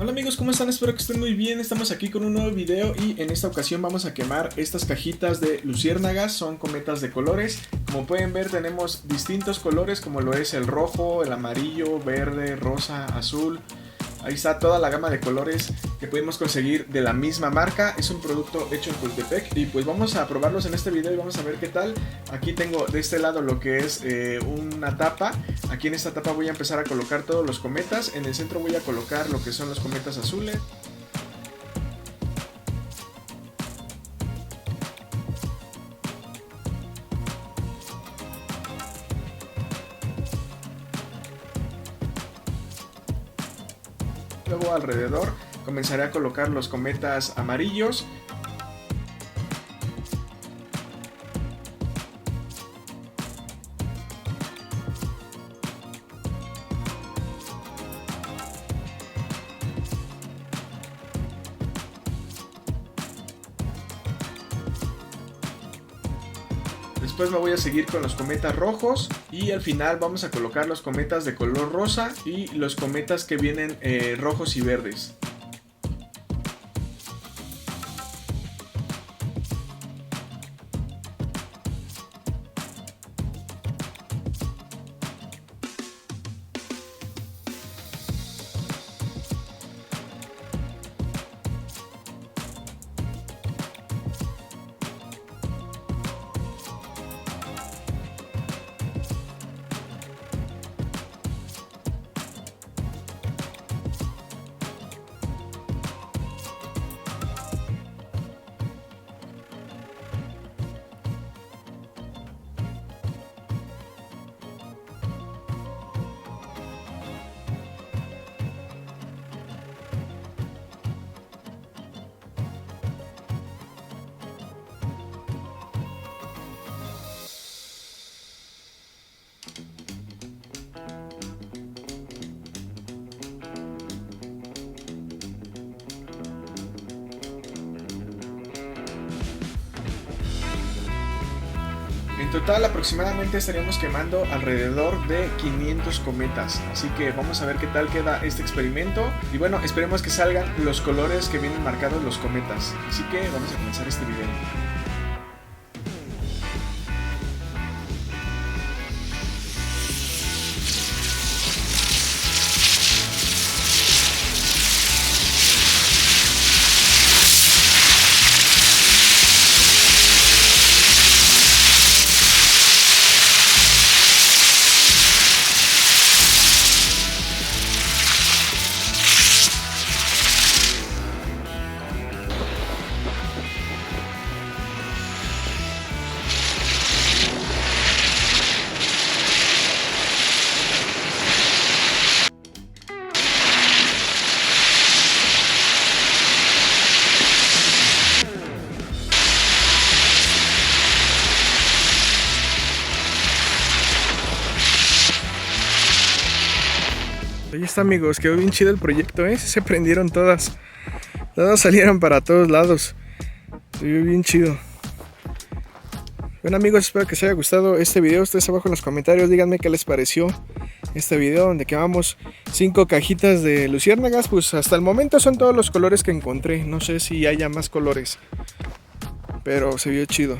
Hola amigos, ¿cómo están? Espero que estén muy bien. Estamos aquí con un nuevo video y en esta ocasión vamos a quemar estas cajitas de luciérnagas. Son cometas de colores. Como pueden ver, tenemos distintos colores como lo es el rojo, el amarillo, verde, rosa, azul. Ahí está toda la gama de colores que podemos conseguir de la misma marca. Es un producto hecho en Tultepec y pues vamos a probarlos en este video y vamos a ver qué tal. Aquí tengo de este lado lo que es una tapa. Aquí en esta tapa voy a empezar a colocar todos los cometas. En el centro voy a colocar lo que son los cometas azules. Luego alrededor comenzaré a colocar los cometas amarillos. Después me voy a seguir con los cometas rojos y al final vamos a colocar los cometas de color rosa y los cometas que vienen rojos y verdes. En total aproximadamente estaríamos quemando alrededor de 500 cometas, así que vamos a ver qué tal queda este experimento y bueno, esperemos que salgan los colores que vienen marcados los cometas, así que vamos a comenzar este video. Ahí está amigos, quedó bien chido el proyecto, se prendieron todas salieron para todos lados, se vio bien chido. Bueno amigos, espero que les haya gustado este video. Ustedes abajo en los comentarios díganme qué les pareció este video donde quemamos 5 cajitas de luciérnagas. Pues hasta el momento son todos los colores que encontré, no sé si haya más colores, pero se vio chido.